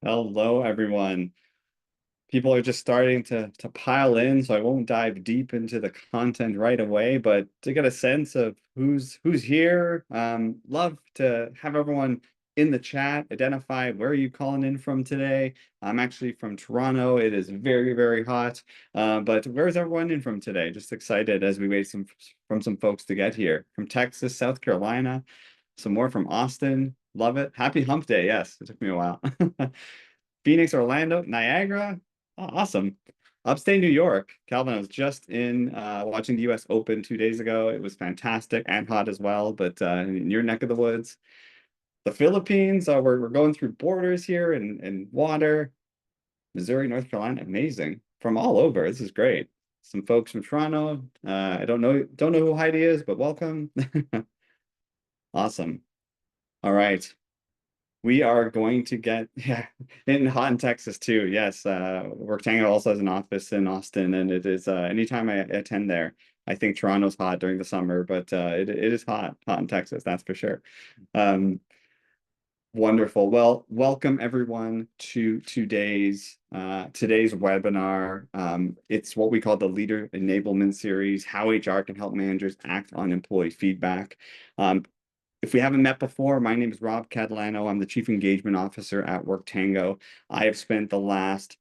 Hello, everyone. People are just starting to pile in, so I won't dive deep into the content right away, but to get a sense of who's here, love to have everyone in the chat identify where are you calling in from today. I'm actually from Toronto. It is very, very hot. But where's everyone in from today? Just excited as we wait from some folks to get here. From Texas, South Carolina, some more from Austin. Love it. Happy Hump Day. Yes, it took me a while. Phoenix, Orlando, Niagara. Oh, awesome. Upstate New York. Calvin, I was just in watching the US Open 2 days ago. It was fantastic and hot as well, but in your neck of the woods. The Philippines, we're going through borders here and water. Missouri, North Carolina, amazing. From all over. This is great. Some folks from Toronto. I don't know who Heidi is, but welcome. Awesome. All right. We are going to get, yeah, in hot in Texas too. Yes, WorkTango also has an office in Austin, and it is anytime I attend there. I think Toronto's hot during the summer, but it is hot in Texas, that's for sure. Um, Wonderful. Well, welcome everyone to today's webinar. It's what we call the Leader Enablement Series, how HR can help managers act on employee feedback. If we haven't met before, my name is Rob Catalano. I'm the Chief Engagement Officer at WorkTango. I have spent the last,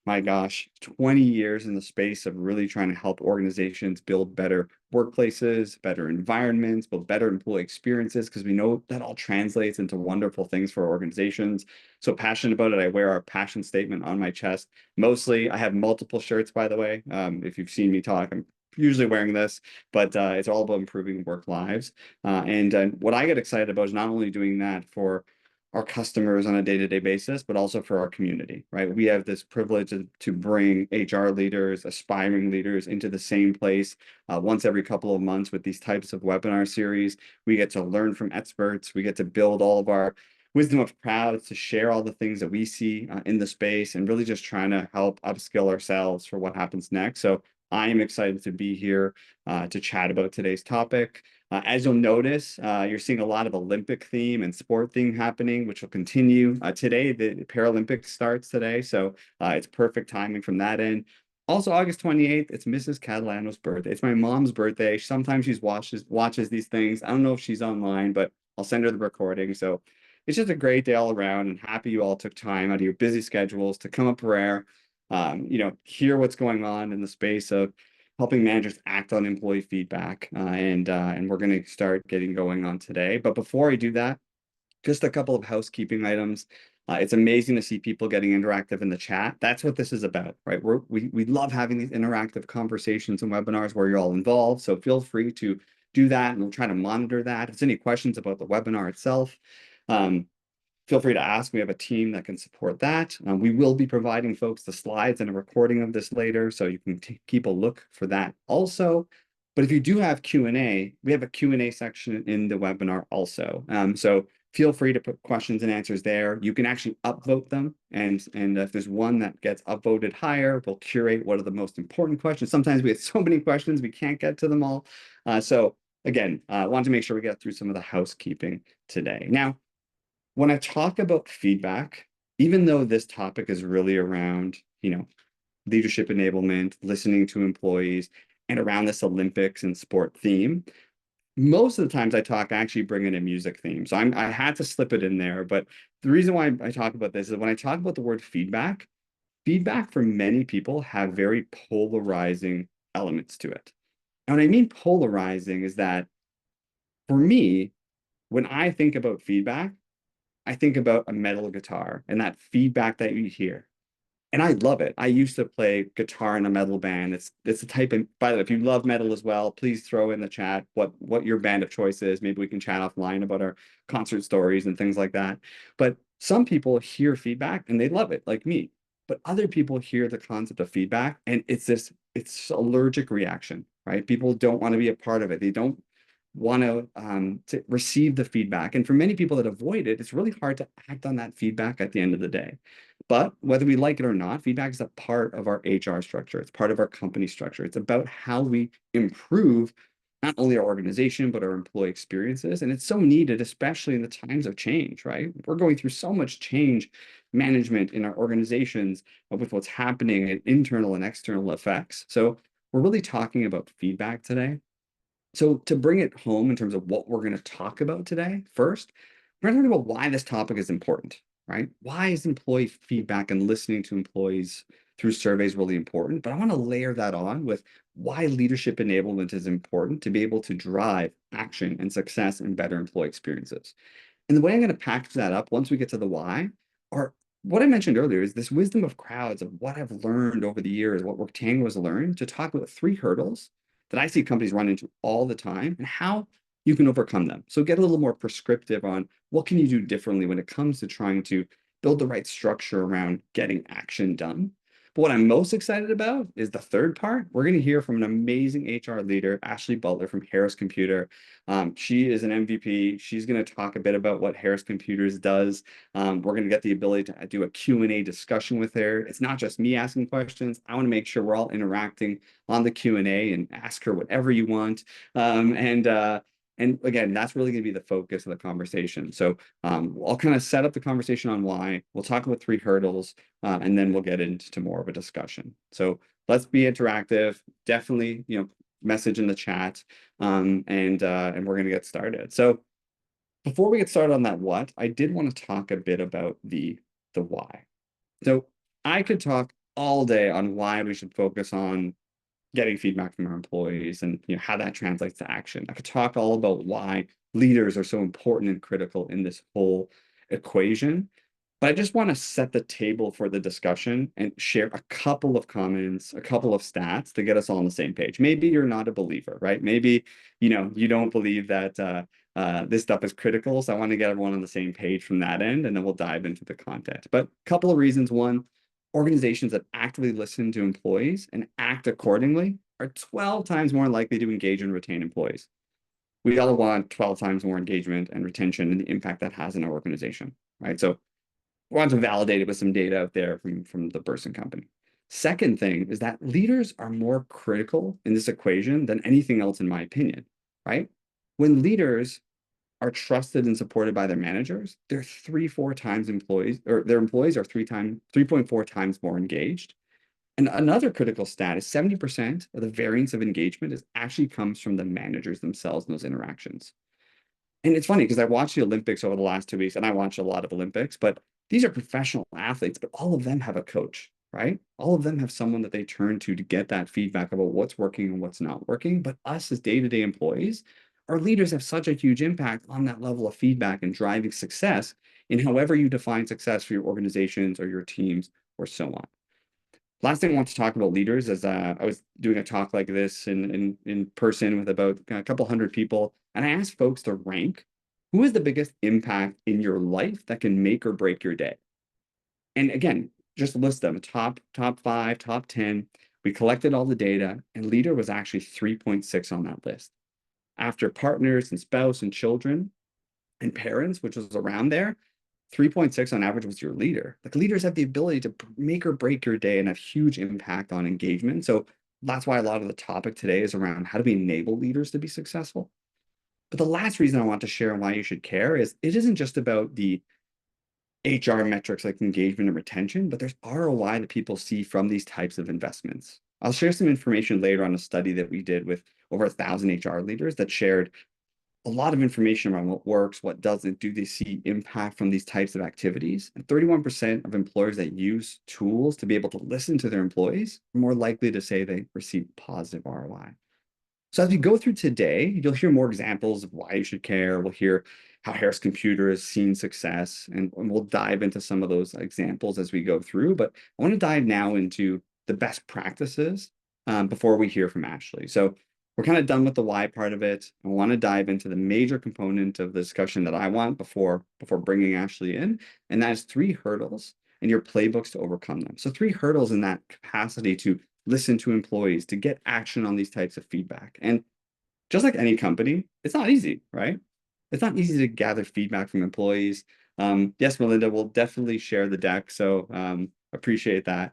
my gosh, 20 years in the space of really trying to help organizations build better workplaces, better environments, build better employee experiences, because we know that all translates into wonderful things for organizations. So passionate about it. I wear our passion statement on my chest. Mostly, I have multiple shirts, by the way. If you've seen me talk, I'm usually wearing this, but it's all about improving work lives. And what I get excited about is not only doing that for our customers on a day-to-day basis, but also for our community, right? We have this privilege to bring HR leaders, aspiring leaders into the same place once every couple of months with these types of webinar series. We get to learn from experts. We get to build all of our wisdom of crowds to share all the things that we see in the space and really just trying to help upskill ourselves for what happens next. So I am excited to be here to chat about today's topic. As you'll notice, you're seeing a lot of Olympic theme and sport theme happening, which will continue. Today, the Paralympics starts today, so it's perfect timing from that end. Also, August 28th, it's Mrs. Catalano's birthday. It's my mom's birthday. Sometimes she watches these things. I don't know if she's online, but I'll send her the recording. So it's just a great day all around, and happy you all took time out of your busy schedules to come up for air, hear what's going on in the space of helping managers act on employee feedback. And we're going to start getting going on today. But before I do that, just a couple of housekeeping items. It's amazing to see people getting interactive in the chat. That's what this is about, right? We love having these interactive conversations and webinars where you're all involved. So feel free to do that, and we'll try to monitor that. If there's any questions about the webinar itself, um, feel free to ask. We have a team that can support that. We will be providing folks the slides and a recording of this later, so you can keep a look for that also. But if you do have Q&A, we have a Q&A section in the webinar also. So feel free to put questions and answers there. You can actually upvote them. And if there's one that gets upvoted higher, we'll curate what are the most important questions. Sometimes we have so many questions, we can't get to them all. So again, I want to make sure we get through some of the housekeeping today. Now, when I talk about feedback, even though this topic is really around, leadership enablement, listening to employees, and around this Olympics and sport theme, most of the times I actually bring in a music theme. So I had to slip it in there. But the reason why I talk about this is when I talk about the word feedback, feedback for many people have very polarizing elements to it. And what I mean polarizing is that for me, when I think about feedback, I think about a metal guitar and that feedback that you hear. And I love it. I used to play guitar in a metal band. It's the type of, by the way, if you love metal as well, please throw in the chat what your band of choice is. Maybe we can chat offline about our concert stories and things like that. But some people hear feedback and they love it, like me. But other people hear the concept of feedback and it's allergic reaction, right? People don't want to be a part of it. They don't want to receive the feedback. And for many people that avoid it, it's really hard to act on that feedback at the end of the day. But whether we like it or not, feedback is a part of our HR structure. It's part of our company structure. It's about how we improve not only our organization, but our employee experiences. And it's so needed, especially in the times of change, right? We're going through so much change management in our organizations with what's happening and internal and external effects. So we're really talking about feedback today. So to bring it home in terms of what we're going to talk about today, first, we're going to talk about why this topic is important, right? Why is employee feedback and listening to employees through surveys really important? But I want to layer that on with why leadership enablement is important to be able to drive action and success and better employee experiences. And the way I'm going to package that up once we get to the why are what I mentioned earlier is this wisdom of crowds of what I've learned over the years, what WorkTango has learned to talk about three hurdles that I see companies run into all the time and how you can overcome them. So get a little more prescriptive on what can you do differently when it comes to trying to build the right structure around getting action done. But what I'm most excited about is the third part. We're going to hear from an amazing HR leader, Ashley Butler from Harris Computer. She is an MVP. She's going to talk a bit about what Harris Computers does. We're going to get the ability to do a Q&A discussion with her. It's not just me asking questions. I want to make sure we're all interacting on the Q&A and ask her whatever you want. And again, that's really going to be the focus of the conversation. So I'll kind of set up the conversation on why. We'll talk about three hurdles, and then we'll get into more of a discussion. So let's be interactive. Definitely, message in the chat, and we're going to get started. So before we get started on that what, I did want to talk a bit about the why. So I could talk all day on why we should focus on getting feedback from our employees and how that translates to action. I could talk all about why leaders are so important and critical in this whole equation. But I just want to set the table for the discussion and share a couple of comments, a couple of stats to get us all on the same page. Maybe you're not a believer, right? Maybe, you don't believe that this stuff is critical. So I want to get everyone on the same page from that end, and then we'll dive into the content. But a couple of reasons. One, organizations that actively listen to employees and act accordingly are 12 times more likely to engage and retain employees. We all want 12 times more engagement and retention and the impact that has in our organization, right? So I want to validate it with some data out there from the Burson company. Second thing is that leaders are more critical in this equation than anything else, in my opinion, right? When leaders are trusted and supported by their managers, they're 3-4 times employees, or their employees are 3.4 times more engaged. And another critical stat is 70% of the variance of engagement actually comes from the managers themselves in those interactions. And it's funny because I watched the Olympics over the last 2 weeks, and I watched a lot of Olympics, but these are professional athletes, but all of them have a coach, right? All of them have someone that they turn to get that feedback about what's working and what's not working. But us as day-to-day employees, our leaders have such a huge impact on that level of feedback and driving success in however you define success for your organizations or your teams or so on. Last thing I want to talk about leaders is I was doing a talk like this in person with about a couple hundred people, and I asked folks to rank who is the biggest impact in your life that can make or break your day. And again, just list them, top 5, top 10. We collected all the data, and leader was actually 3.6 on that list. After partners and spouse and children and parents, which was around there, 3.6 on average was your leader. Like, leaders have the ability to make or break your day and have huge impact on engagement. So that's why a lot of the topic today is around how do we enable leaders to be successful. But the last reason I want to share and why you should care is it isn't just about the HR metrics like engagement and retention, but there's ROI that people see from these types of investments. I'll share some information later on a study that we did with over 1,000 HR leaders that shared a lot of information around what works, what doesn't. Do they see impact from these types of activities? And 31% of employers that use tools to be able to listen to their employees are more likely to say they receive positive ROI. So as we go through today, you'll hear more examples of why you should care. We'll hear how Harris Computer has seen success, and we'll dive into some of those examples as we go through. But I want to dive now into the best practices before we hear from Ashley. So we're kind of done with the why part of it. I want to dive into the major component of the discussion that I want before bringing Ashley in, and that is 3 hurdles and your playbooks to overcome them. So 3 hurdles in that capacity to listen to employees, to get action on these types of feedback. And just like any company, it's not easy, right? It's not easy to gather feedback from employees. Yes, Melinda will definitely share the deck, so appreciate that.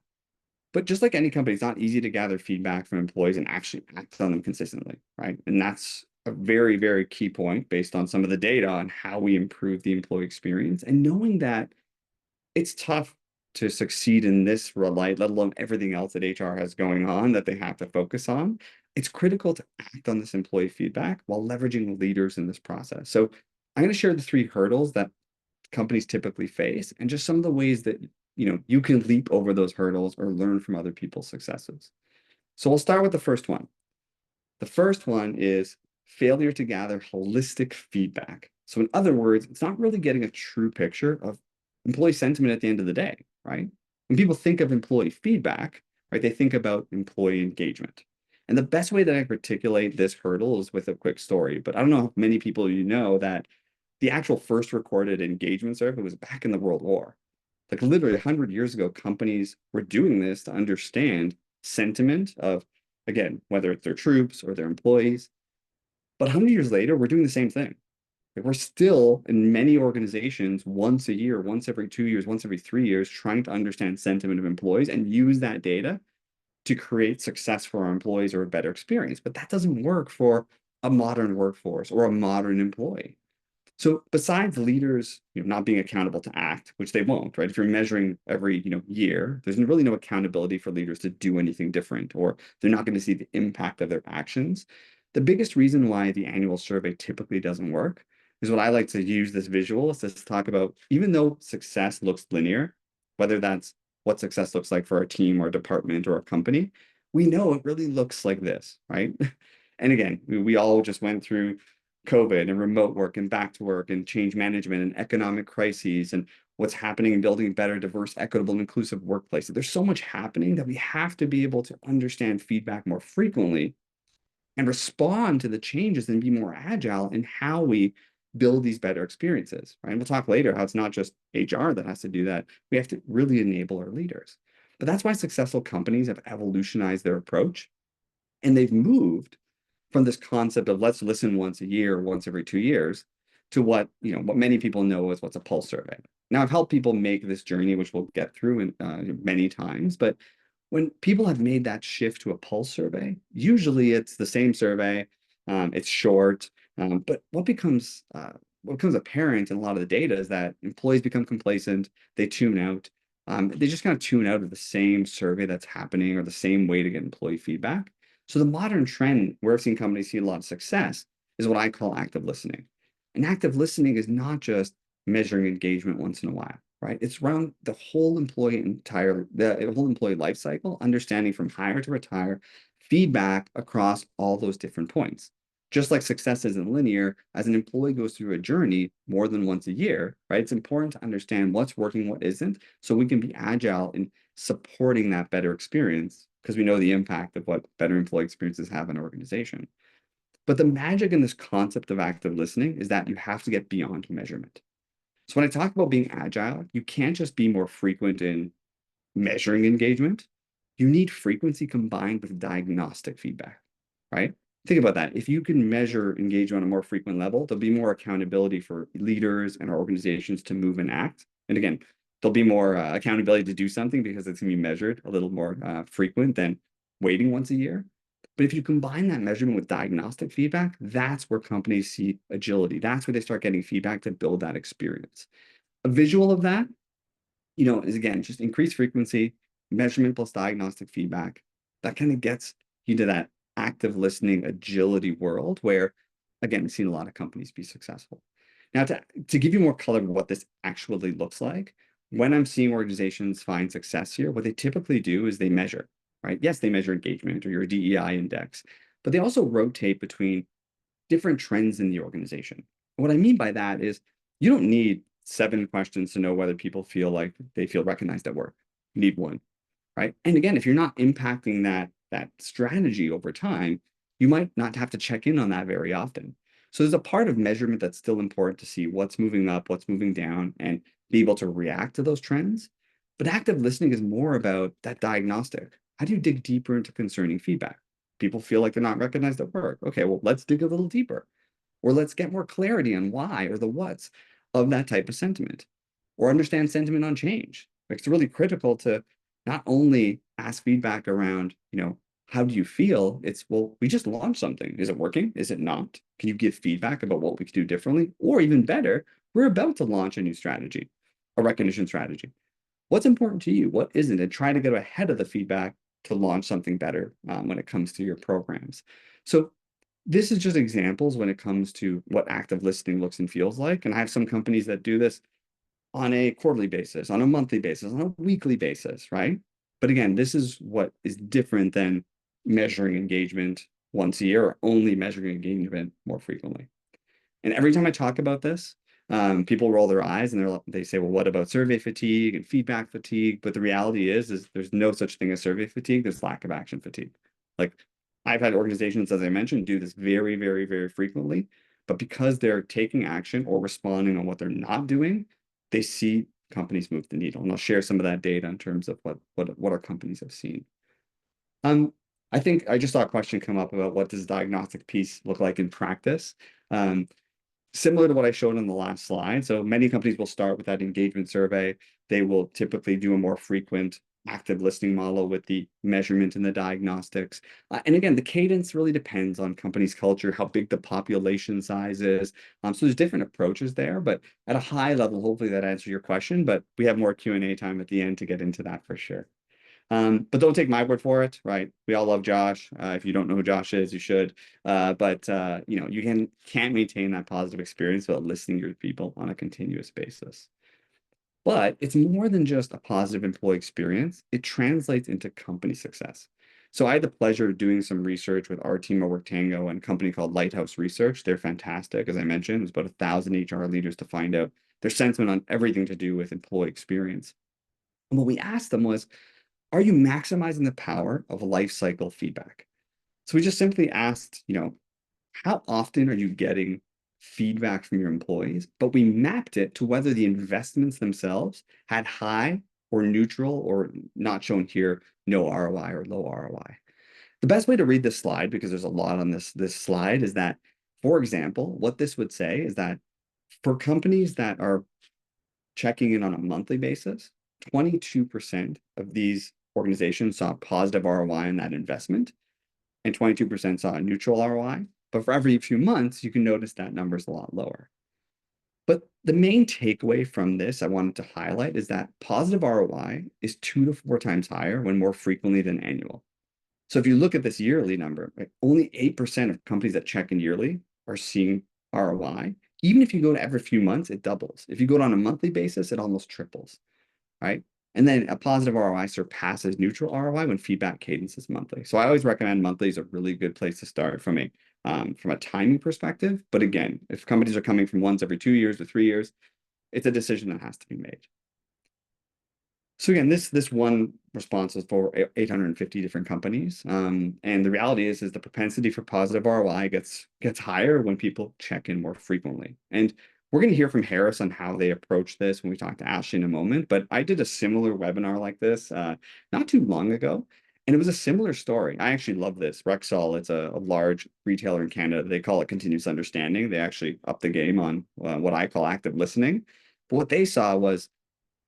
But just like any company, it's not easy to gather feedback from employees and actually act on them consistently, right? And that's a very, very key point based on some of the data on how we improve the employee experience. And knowing that it's tough to succeed in this light, let alone everything else that HR has going on that they have to focus on. It's critical to act on this employee feedback while leveraging leaders in this process. So I'm going to share the 3 hurdles that companies typically face and just some of the ways that you can leap over those hurdles or learn from other people's successes. So we'll start with the first one. The first one is failure to gather holistic feedback. So in other words, it's not really getting a true picture of employee sentiment at the end of the day, right? When people think of employee feedback, right, they think about employee engagement. And the best way that I articulate this hurdle is with a quick story, but I don't know how many people that the actual first recorded engagement survey was back in the World War. Like literally 100 years ago, companies were doing this to understand sentiment of, again, whether it's their troops or their employees. But 100 years later, we're doing the same thing. Like we're still in many organizations once a year, once every 2 years, once every 3 years, trying to understand sentiment of employees and use that data to create success for our employees or a better experience. But that doesn't work for a modern workforce or a modern employee. So besides leaders, not being accountable to act, which they won't, right? If you're measuring every, year, there's really no accountability for leaders to do anything different, or they're not going to see the impact of their actions. The biggest reason why the annual survey typically doesn't work is what I like to use this visual is to talk about, even though success looks linear, whether that's what success looks like for a team or a department or a company, we know it really looks like this, right? And again, we all just went through COVID and remote work and back to work and change management and economic crises and what's happening in building better, diverse, equitable, and inclusive workplaces. There's so much happening that we have to be able to understand feedback more frequently and respond to the changes and be more agile in how we build these better experiences, right? And we'll talk later how it's not just HR that has to do that. We have to really enable our leaders. But that's why successful companies have evolutionized their approach and they've moved from this concept of let's listen once a year, once every 2 years, to what many people know as what's a pulse survey. Now, I've helped people make this journey, which we'll get through many times, but when people have made that shift to a pulse survey, usually it's the same survey, it's short, but what becomes apparent in a lot of the data is that employees become complacent, they tune out, they just kind of tune out of the same survey that's happening or the same way to get employee feedback. So the modern trend where I've seen companies see a lot of success is what I call active listening. And active listening is not just measuring engagement once in a while, right? It's around the whole employee life cycle, understanding from hire to retire, feedback across all those different points. Just like success isn't linear, as an employee goes through a journey more than once a year, right? It's important to understand what's working, what isn't, so we can be agile in supporting that better experience because we know the impact of what better employee experiences have in an organization. But the magic in this concept of active listening is that you have to get beyond measurement. So when I talk about being agile, you can't just be more frequent in measuring engagement. You need frequency combined with diagnostic feedback, right? Think about that. If you can measure engagement on a more frequent level, there'll be more accountability for leaders and our organizations to move and act. And again, there'll be more accountability to do something because it's going to be measured a little more frequent than waiting once a year. But if you combine that measurement with diagnostic feedback, that's where companies see agility. That's where they start getting feedback to build that experience. A visual of that, is again, just increased frequency, measurement plus diagnostic feedback. That kind of gets you to that active listening agility world where, again, we've seen a lot of companies be successful. Now, to give you more color of what this actually looks like, when I'm seeing organizations find success here, what they typically do is they measure, right? Yes, they measure engagement or your DEI index, but they also rotate between different trends in the organization. And what I mean by that is you don't need 7 questions to know whether people feel like they feel recognized at work. You need one, right? And again, if you're not impacting that strategy over time, you might not have to check in on that very often. So there's a part of measurement that's still important to see what's moving up, what's moving down, and be able to react to those trends. But active listening is more about that diagnostic. How do you dig deeper into concerning feedback? People feel like they're not recognized at work. Okay, well, let's dig a little deeper. Or let's get more clarity on why or the what's of that type of sentiment. Or understand sentiment on change. Like, it's really critical to not only ask feedback around, how do you feel? It's, well, we just launched something. Is it working? Is it not? Can you give feedback about what we could do differently? Or even better, we're about to launch a new strategy, a recognition strategy. What's important to you? What isn't? And try to get ahead of the feedback to launch something better when it comes to your programs. So this is just examples when it comes to what active listening looks and feels like. And I have some companies that do this on a quarterly basis, on a monthly basis, on a weekly basis, right? But again, this is what is different than measuring engagement once a year or only measuring engagement more frequently. And every time I talk about this, people roll their eyes and they say, well, what about survey fatigue and feedback fatigue? But the reality is there's no such thing as survey fatigue. There's lack of action fatigue. Like I've had organizations, as I mentioned, do this very, very, very frequently. But because they're taking action or responding on what they're not doing, they see companies move the needle. And I'll share some of that data in terms of what our companies have seen. I think I just saw a question come up about what does diagnostic piece look like in practice. Similar to what I showed on the last slide. So many companies will start with that engagement survey. They will typically do a more frequent active listening model with the measurement and the diagnostics. And again, the cadence really depends on company's culture, how big the population size is. So there's different approaches there, but at a high level, hopefully that answers your question, but we have more Q&A time at the end to get into that for sure. But don't take my word for it, right? We all love Josh. If you don't know who Josh is, you should. But you can't maintain that positive experience without listening to your people on a continuous basis. But it's more than just a positive employee experience. It translates into company success. So I had the pleasure of doing some research with our team at WorkTango and a company called Lighthouse Research. They're fantastic. As I mentioned, it was about 1,000 HR leaders to find out their sentiment on everything to do with employee experience. And what we asked them was, are you maximizing the power of life cycle feedback? So we just simply asked, how often are you getting feedback from your employees? But we mapped it to whether the investments themselves had high or neutral or not shown here, no ROI or low ROI. The best way to read this slide, because there's a lot on this slide, is that, for example, what this would say is that for companies that are checking in on a monthly basis, 22% of these organizations saw positive ROI on that investment, and 22% saw a neutral ROI. But for every few months, you can notice that number is a lot lower. But the main takeaway from this I wanted to highlight is that positive ROI is 2 to 4 times higher when more frequently than annual. So if you look at this yearly number, right, only 8% of companies that check in yearly are seeing ROI. Even if you go to every few months, it doubles. If you go on a monthly basis, it almost triples, right? And then a positive ROI surpasses neutral ROI when feedback cadence is monthly. So I always recommend monthly is a really good place to start from a timing perspective. But again, if companies are coming from once every 2 years to 3 years, it's a decision that has to be made. So again, this one response is for 850 different companies. And the reality is the propensity for positive ROI gets higher when people check in more frequently. And we're going to hear from Harris on how they approach this when we talk to Ashley in a moment. But I did a similar webinar like this not too long ago. And it was a similar story. I actually love this. Rexall, it's a large retailer in Canada. They call it continuous understanding. They actually upped the game on what I call active listening. But what they saw was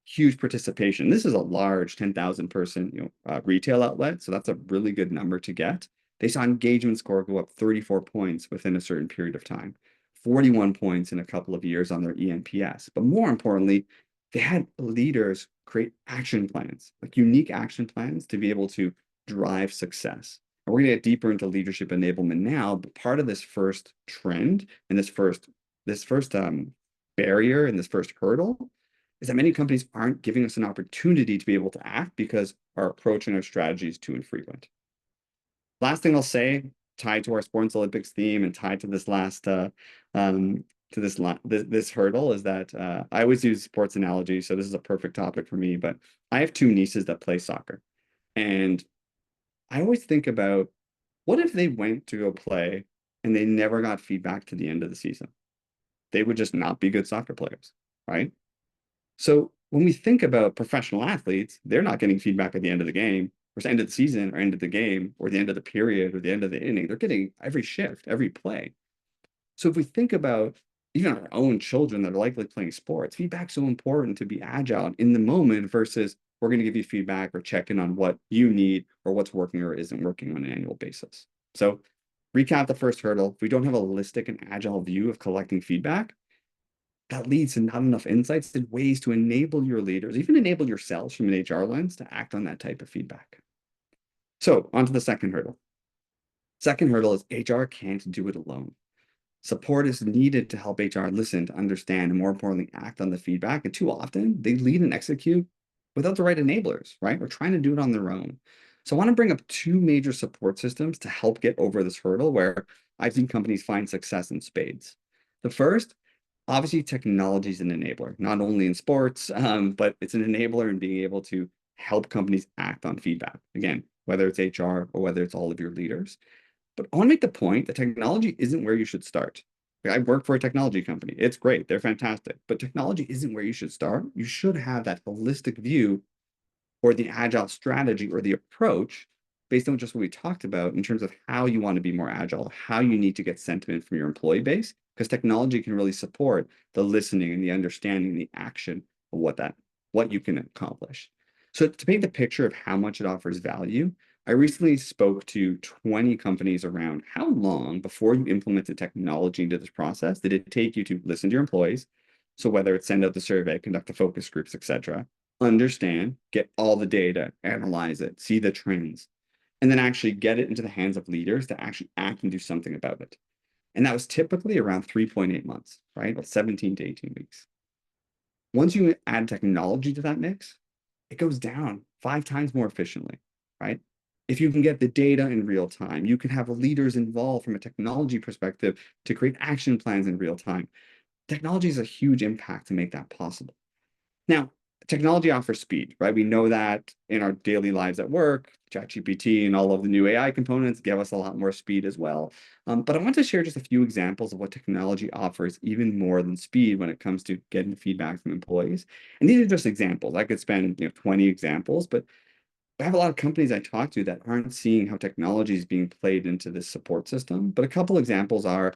huge participation. This is a large 10,000 person retail outlet. So that's a really good number to get. They saw engagement score go up 34 points within a certain period of time, 41 points in a couple of years on their ENPS. But more importantly, they had leaders create action plans, like unique action plans to be able to drive success. And we're going to get deeper into leadership enablement now, but part of this first trend and this first barrier and this first hurdle is that many companies aren't giving us an opportunity to be able to act because our approach and our strategy is too infrequent. Last thing I'll say, tied to our Sports Olympics theme and tied to this last this hurdle is that I always use sports analogy, so this is a perfect topic for me. But I have 2 nieces that play soccer, and I always think about what if they went to go play and they never got feedback to the end of the season? They would just not be good soccer players, right? So when we think about professional athletes, they're not getting feedback at the end of the game, or the end of the season, or end of the game, or the end of the period, or the end of the inning. They're getting every shift, every play. So if we think about even our own children that are likely playing sports, feedback's so important to be agile in the moment versus we're going to give you feedback or check in on what you need or what's working or isn't working on an annual basis. So recap the first hurdle. If we don't have a holistic and agile view of collecting feedback, that leads to not enough insights and ways to enable your leaders, even enable yourselves from an HR lens to act on that type of feedback. So on to the second hurdle. Second hurdle is HR can't do it alone. Support is needed to help HR listen, to understand, and more importantly, act on the feedback. And too often, they lead and execute without the right enablers, right? Or trying to do it on their own. So I want to bring up two major support systems to help get over this hurdle where I've seen companies find success in spades. The first, obviously, technology is an enabler, not only in sports, but it's an enabler in being able to help companies act on feedback. Again, whether it's HR or whether it's all of your leaders. But I want to make the point that technology isn't where you should start. I work for a technology company. It's great. They're fantastic. But technology isn't where you should start. You should have that holistic view or the agile strategy or the approach based on just what we talked about in terms of how you want to be more agile, how you need to get sentiment from your employee base, because technology can really support the listening and the understanding, the action of what you can accomplish. So to paint the picture of how much it offers value, I recently spoke to 20 companies around how long before you implemented technology into this process did it take you to listen to your employees? So whether it's send out the survey, conduct the focus groups, et cetera, understand, get all the data, analyze it, see the trends, and then actually get it into the hands of leaders to actually act and do something about it. And that was typically around 3.8 months, right? About 17 to 18 weeks. Once you add technology to that mix, it goes down 5 times more efficiently, right? If you can get the data in real time, you can have leaders involved from a technology perspective to create action plans in real time. Technology has a huge impact to make that possible. Now, technology offers speed, right? We know that in our daily lives at work, ChatGPT and all of the new AI components give us a lot more speed as well. But I want to share just a few examples of what technology offers even more than speed when it comes to getting feedback from employees. And these are just examples. I could spend 20 examples, but I have a lot of companies I talk to that aren't seeing how technology is being played into this support system. But a couple examples are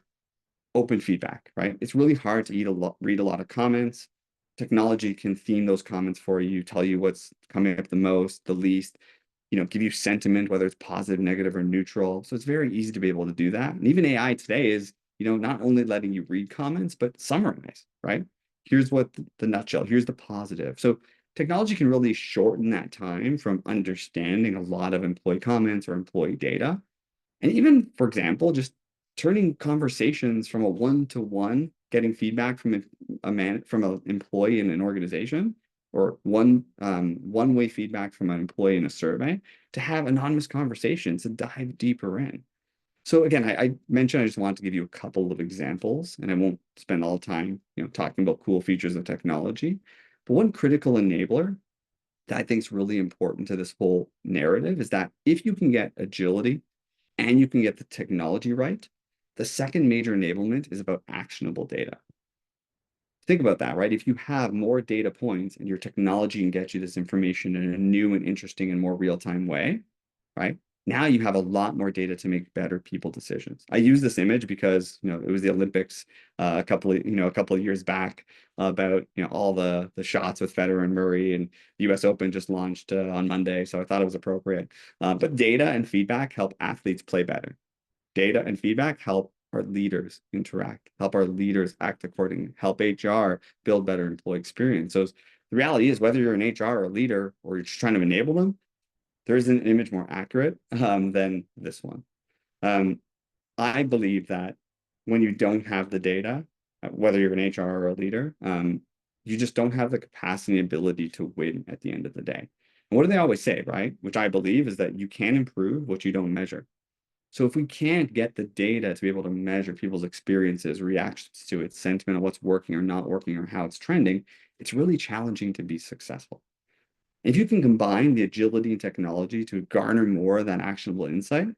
open feedback, right? It's really hard to read a lot of comments. Technology can theme those comments for you, tell you what's coming up the most, the least, give you sentiment, whether it's positive, negative, or neutral. So it's very easy to be able to do that. And even AI today is, not only letting you read comments, but summarize, right? Here's what the nutshell, here's the positive. So technology can really shorten that time from understanding a lot of employee comments or employee data. And even, for example, just turning conversations from a one-to-one, getting feedback from from an employee in an organization, or one-way feedback from an employee in a survey, to have anonymous conversations to dive deeper in. So again, I mentioned I just wanted to give you a couple of examples, and I won't spend all the time, talking about cool features of technology. But one critical enabler that I think is really important to this whole narrative is that if you can get agility and you can get the technology right, the second major enablement is about actionable data. Think about that, right? If you have more data points and your technology can get you this information in a new and interesting and more real-time way, right? Now you have a lot more data to make better people decisions. I use this image because it was the Olympics a couple of years back about all the shots with Federer and Murray, and the U.S. Open just launched on Monday, so I thought it was appropriate. But data and feedback help athletes play better. Data and feedback help our leaders interact, help our leaders act accordingly, help HR build better employee experience. So the reality is, whether you're an HR or a leader or you're just trying to enable them, there isn't an image more accurate than this one. I believe that when you don't have the data, whether you're an HR or a leader, you just don't have the capacity and ability to win at the end of the day. And what do they always say, right? Which I believe is that you can improve what you don't measure. So if we can't get the data to be able to measure people's experiences, reactions to it, sentiment of what's working or not working or how it's trending, it's really challenging to be successful. If you can combine the agility and technology to garner more of that actionable insight, it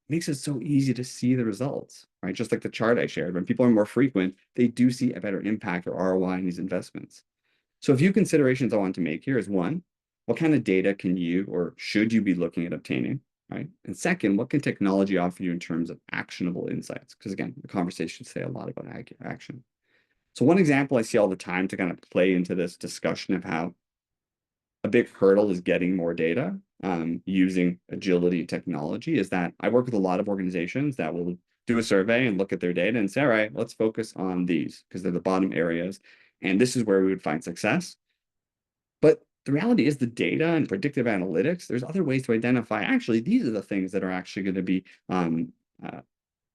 makes it so easy to see the results, right? Just like the chart I shared, when people are more frequent, they do see a better impact or ROI in these investments. So a few considerations I want to make here is one, what kind of data can you or should you be looking at obtaining, right? And second, what can technology offer you in terms of actionable insights? Because again, the conversations say a lot about action. So one example I see all the time to kind of play into this discussion of how a big hurdle is getting more data using agility technology. Is that I work with a lot of organizations that will do a survey and look at their data and say, all right, let's focus on these because they're the bottom areas. And this is where we would find success. But the reality is the data and predictive analytics, there's other ways to identify, actually, these are the things that are actually going to be uh,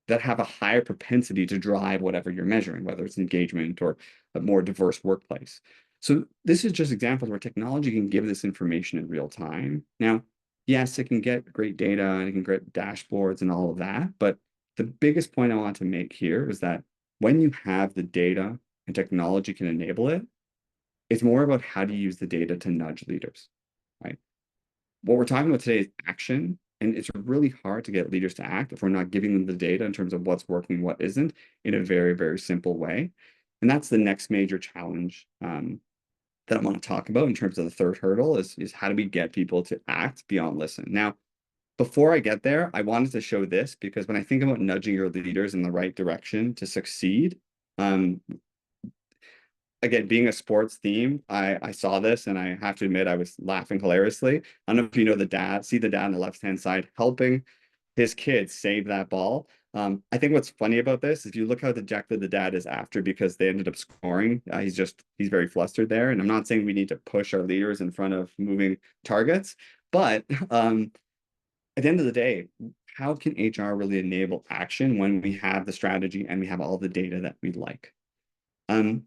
that have a higher propensity to drive whatever you're measuring, whether it's engagement or a more diverse workplace. So this is just examples where technology can give this information in real time. Now, yes, it can get great data and it can get dashboards and all of that, but the biggest point I want to make here is that when you have the data and technology can enable it, it's more about how do you use the data to nudge leaders, right? What we're talking about today is action, and it's really hard to get leaders to act if we're not giving them the data in terms of what's working, what isn't, in a very, very simple way. And that's the next major challenge that I want to talk about in terms of the third hurdle is how do we get people to act beyond listen? Now, before I get there, I wanted to show this because when I think about nudging your leaders in the right direction to succeed, um, again, being a sports theme, I saw this and I have to admit I was laughing hilariously. I don't know if you know the dad, see the dad on the left-hand side helping his kids save that ball. I think what's funny about this, if you look how dejected the dad is after because they ended up scoring, he's very flustered there. And I'm not saying we need to push our leaders in front of moving targets, but at the end of the day, how can HR really enable action when we have the strategy and we have all the data that we like? Um,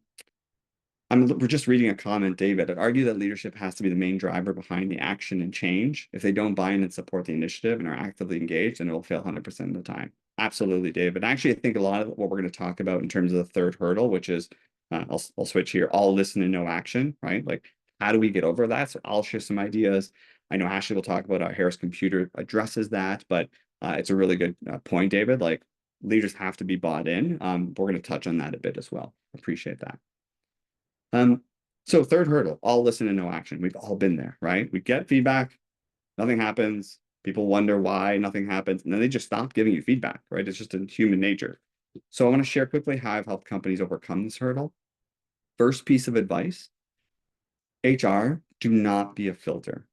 we're just reading a comment, David. I'd argue that leadership has to be the main driver behind the action and change. If they don't buy in and support the initiative and are actively engaged, then it will fail 100% of the time. Absolutely, David. Actually, I think a lot of what we're going to talk about in terms of the third hurdle, which is, I'll switch here, all listen and no action, right? Like, how do we get over that? So I'll share some ideas. I know Ashley will talk about how Harris Computer addresses that, but it's a really good point, David. Like, leaders have to be bought in. We're going to touch on that a bit as well. Appreciate that. So third hurdle, all listen and no action. We've all been there, right? We get feedback, nothing happens. People wonder why nothing happens, and then they just stop giving you feedback, right? It's just in human nature. So I want to share quickly how I've helped companies overcome this hurdle. First piece of advice, HR, do not be a filter.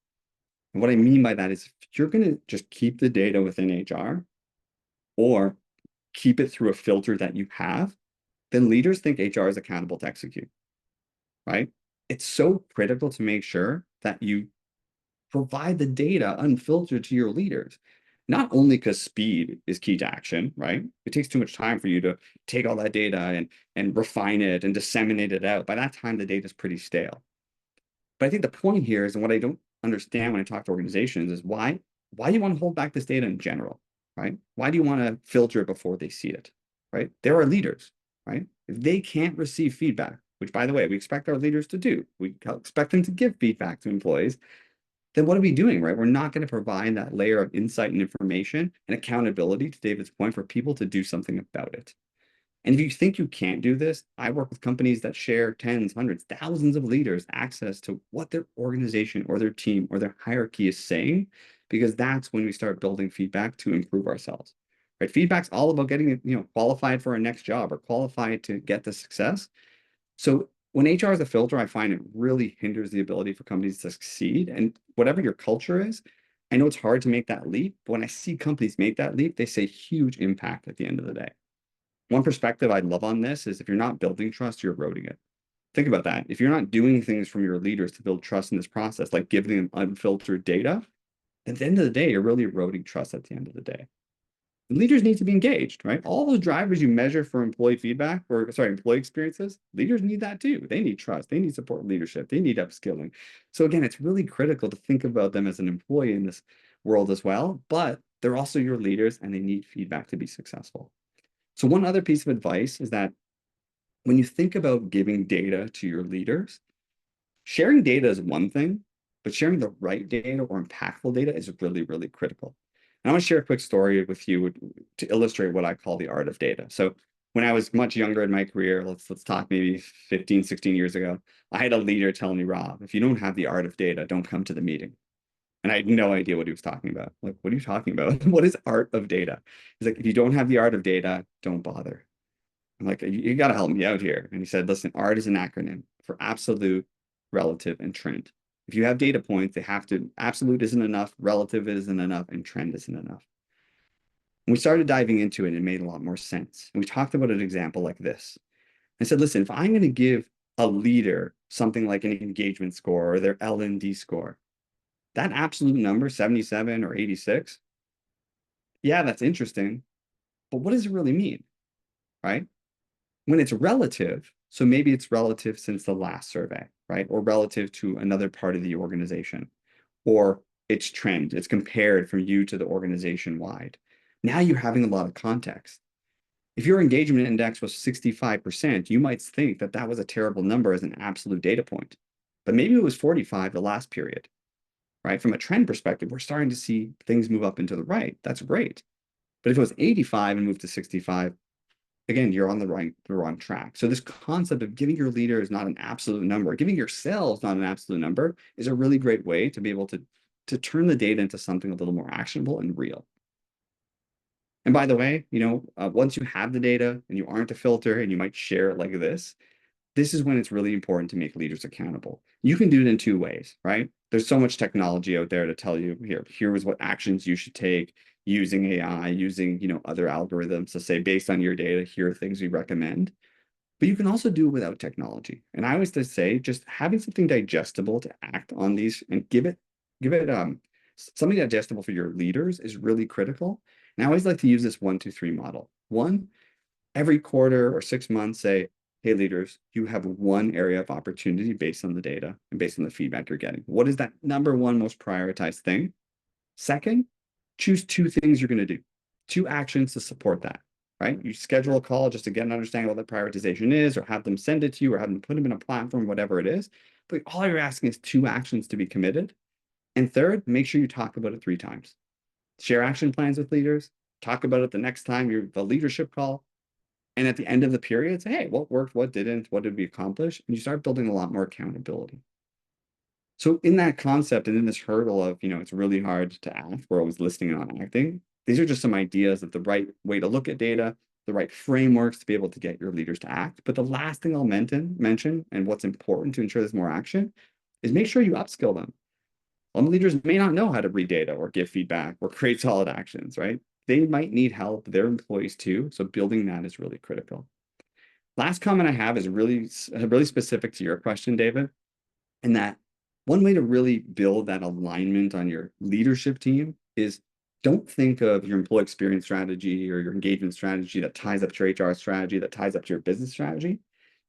And what I mean by that is if you're going to just keep the data within HR or keep it through a filter that you have, then leaders think HR is accountable to execute. Right? It's so critical to make sure that you provide the data unfiltered to your leaders. Not only because speed is key to action, right? It takes too much time for you to take all that data and refine it and disseminate it out. By that time, the data is pretty stale. But I think the point here is, and what I don't understand when I talk to organizations is why do you want to hold back this data in general, right? Why do you want to filter it before they see it, right? There are leaders, right? If they can't receive feedback, which by the way, we expect our leaders to do, we expect them to give feedback to employees, then what are we doing, right? We're not going to provide that layer of insight and information and accountability, to David's point, for people to do something about it. And if you think you can't do this, I work with companies that share tens, hundreds, thousands of leaders access to what their organization or their team or their hierarchy is saying, because that's when we start building feedback to improve ourselves. Right? Feedback's all about getting, qualified for our next job or qualified to get the success. So when HR is a filter, I find it really hinders the ability for companies to succeed. And whatever your culture is, I know it's hard to make that leap, but when I see companies make that leap, they say huge impact at the end of the day. One perspective I'd love on this is if you're not building trust, you're eroding it. Think about that. If you're not doing things from your leaders to build trust in this process, like giving them unfiltered data, at the end of the day, you're really eroding trust at the end of the day. Leaders need to be engaged, right? All those drivers you measure for employee feedback or sorry, employee experiences, leaders need that too. They need trust, they need support leadership, they need upskilling. So again, it's really critical to think about them as an employee in this world as well, but they're also your leaders and they need feedback to be successful. So one other piece of advice is that when you think about giving data to your leaders, sharing data is one thing, but sharing the right data or impactful data is really, really critical. And I want to share a quick story with you to illustrate what I call the art of data. So when I was much younger in my career, let's talk maybe 15, 16 years ago, I had a leader tell me, Rob, if you don't have the art of data, don't come to the meeting. And I had no idea what he was talking about. Like, what are you talking about? What is art of data? He's like, if you don't have the art of data, don't bother. I'm like, you got to help me out here. And he said, listen, ART is an acronym for absolute, relative, and trend. If you have data points, they have to, absolute isn't enough, relative isn't enough, and trend isn't enough. And we started diving into it, and it made a lot more sense. And we talked about an example like this. I said, listen, if I'm going to give a leader something like an engagement score or their L&D score, that absolute number, 77 or 86, yeah, that's interesting. But what does it really mean, right? When it's relative, so maybe it's relative since the last survey, right? Or relative to another part of the organization, or it's trend, it's compared from you to the organization wide. Now you're having a lot of context. If your engagement index was 65%, you might think that that was a terrible number as an absolute data point. But maybe it was 45 the last period, right? From a trend perspective, we're starting to see things move up into the right. That's great. But if it was 85 and moved to 65, again, you're on the wrong track. So this concept of giving your leaders not an absolute number, giving yourselves not an absolute number, is a really great way to be able to turn the data into something a little more actionable and real. And by the way, once you have the data and you aren't a filter and you might share it like this is when it's really important to make leaders accountable. You can do it in two ways, right? There's so much technology out there to tell you, here is what actions you should take using AI, using, other algorithms to say, based on your data, here are things we recommend. But you can also do it without technology. And I always just say, just having something digestible to act on these and give it something digestible for your leaders is really critical. And I always like to use this 1-2-3 model. One, every quarter or 6 months, say, hey, leaders, you have one area of opportunity based on the data and based on the feedback you're getting. What is that number one most prioritized thing? Second, choose 2 things you're going to do, 2 actions to support that, right? You schedule a call just to get an understanding of what the prioritization is, or have them send it to you, or have them put them in a platform, whatever it is. But all you're asking is 2 actions to be committed. And third, make sure you talk about it 3 times. Share action plans with leaders, talk about it the next time you're the leadership call. And at the end of the period, say, hey, what worked, what didn't, what did we accomplish? And you start building a lot more accountability. So in that concept and in this hurdle of, it's really hard to act, we're always listening and not acting. These are just some ideas of the right way to look at data, the right frameworks to be able to get your leaders to act. But the last thing I'll mention, and what's important to ensure there's more action, is make sure you upskill them. Some leaders may not know how to read data or give feedback or create solid actions, right? They might need help, their employees too. So building that is really critical. Last comment I have is really specific to your question, David, and that one way to really build that alignment on your leadership team is don't think of your employee experience strategy or your engagement strategy that ties up to your HR strategy, that ties up to your business strategy.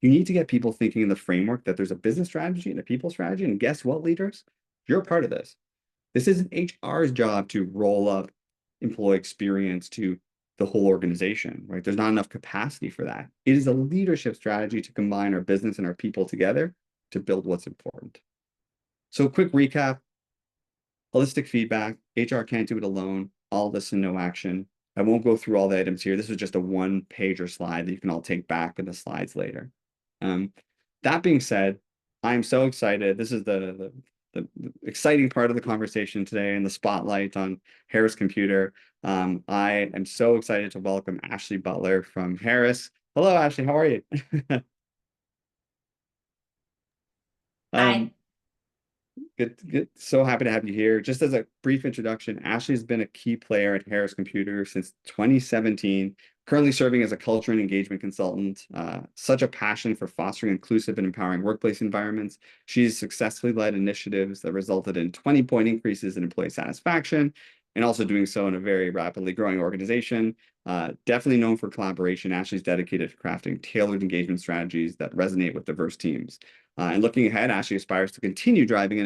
You need to get people thinking in the framework that there's a business strategy and a people strategy. And guess what, leaders? You're a part of this. This isn't HR's job to roll up employee experience to the whole organization, right? There's not enough capacity for that. It is a leadership strategy to combine our business and our people together to build what's important. So quick recap, holistic feedback, HR can't do it alone, all this and no action. I won't go through all the items here. This is just a 1-pager slide that you can all take back in the slides later. That being said, I'm so excited. This is the exciting part of the conversation today and the spotlight on Harris Computer. I am so excited to welcome Ashley Butler from Harris. Hello, Ashley. How are you? Hi. Good. So happy to have you here. Just as a brief introduction, Ashley's been a key player at Harris Computer since 2017, currently serving as a culture and engagement consultant. Such a passion for fostering inclusive and empowering workplace environments. She's successfully led initiatives that resulted in 20-point increases in employee satisfaction, and also doing so in a very rapidly growing organization. Definitely known for collaboration, Ashley's dedicated to crafting tailored engagement strategies that resonate with diverse teams. And looking ahead, Ashley aspires to continue driving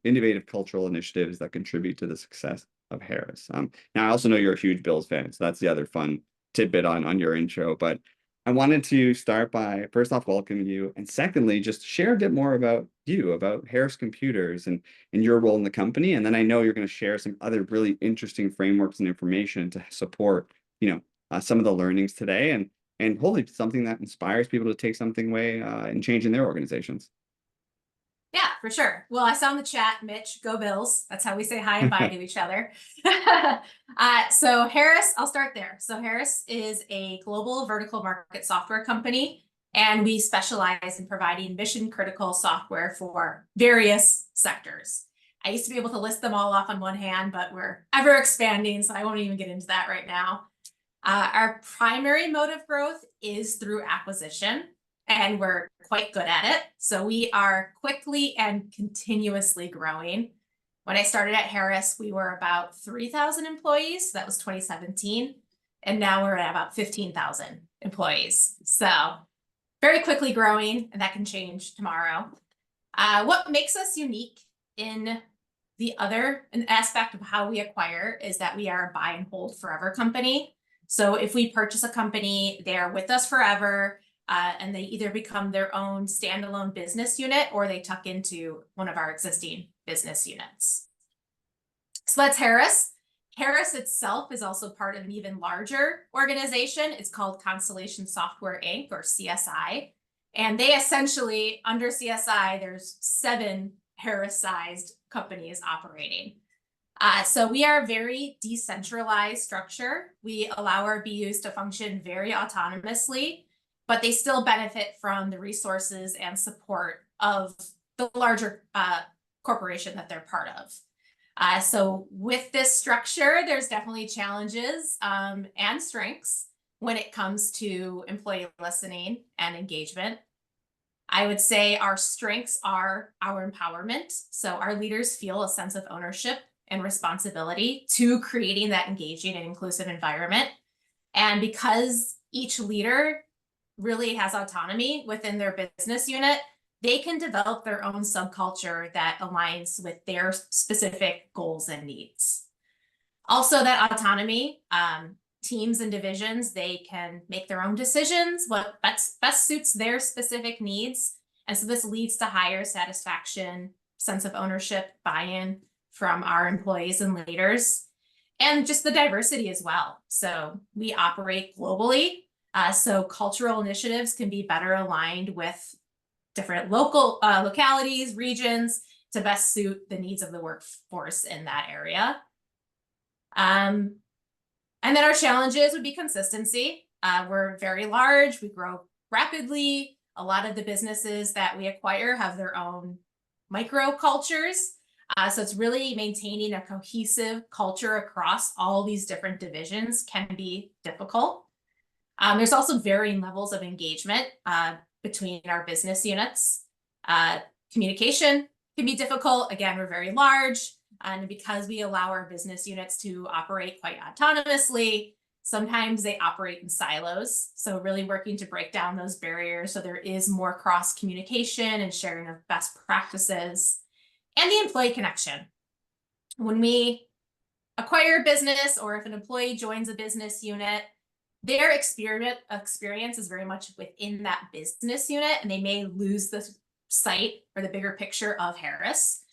innovative cultural initiatives that contribute to the success of Harris. Now, I also know you're a huge Bills fan, so that's the other fun tidbit on your intro. But I wanted to start by, first off, welcoming you, and secondly, just share a bit more about you, about Harris Computers and your role in the company. And then I know you're going to share some other really interesting frameworks and information to support, some of the learnings today, and hopefully something that inspires people to take something away and change in their organizations. Yeah, for sure. Well, I saw in the chat, Mitch, go Bills. That's how we say hi and bye to each other. So Harris, I'll start there. So Harris is a global vertical market software company. And we specialize in providing mission critical software for various sectors. I used to be able to list them all off on one hand, but we're ever expanding, so I won't even get into that right now. Our primary mode of growth is through acquisition, and we're quite good at it. So we are quickly and continuously growing. When I started at Harris, we were about 3,000 employees. That was 2017. And now we're at about 15,000 employees. So very quickly growing, and that can change tomorrow. What makes us unique in an aspect of how we acquire is that we are a buy and hold forever company. So if we purchase a company, they're with us forever, and they either become their own standalone business unit or they tuck into one of our existing business units. So that's Harris. Harris itself is also part of an even larger organization. It's called Constellation Software Inc. or CSI. And they essentially, under CSI, there's 7 Harris-sized companies operating. So we are a very decentralized structure. We allow our BUs to function very autonomously, but they still benefit from the resources and support of the larger corporation that they're part of. So with this structure, there's definitely challenges and strengths when it comes to employee listening and engagement. I would say our strengths are our empowerment. So our leaders feel a sense of ownership and responsibility to creating that engaging and inclusive environment. And because each leader really has autonomy within their business unit, they can develop their own subculture that aligns with their specific goals and needs. Also, that autonomy, teams and divisions, they can make their own decisions, what best suits their specific needs. And so this leads to higher satisfaction, sense of ownership, buy-in from our employees and leaders, and just the diversity as well. So we operate globally, so cultural initiatives can be better aligned with different localities, regions, to best suit the needs of the workforce in that area. And then our challenges would be consistency. We're very large, we grow rapidly. A lot of the businesses that we acquire have their own micro cultures. So it's really maintaining a cohesive culture across all these different divisions can be difficult. There's also varying levels of engagement between our business units. Communication can be difficult. Again, we're very large. And because we allow our business units to operate quite autonomously, sometimes they operate in silos. So really working to break down those barriers so there is more cross communication and sharing of best practices, and the employee connection. When we acquire a business, or if an employee joins a business unit, their experience is very much within that business unit, and they may lose the sight or the bigger picture of Harris.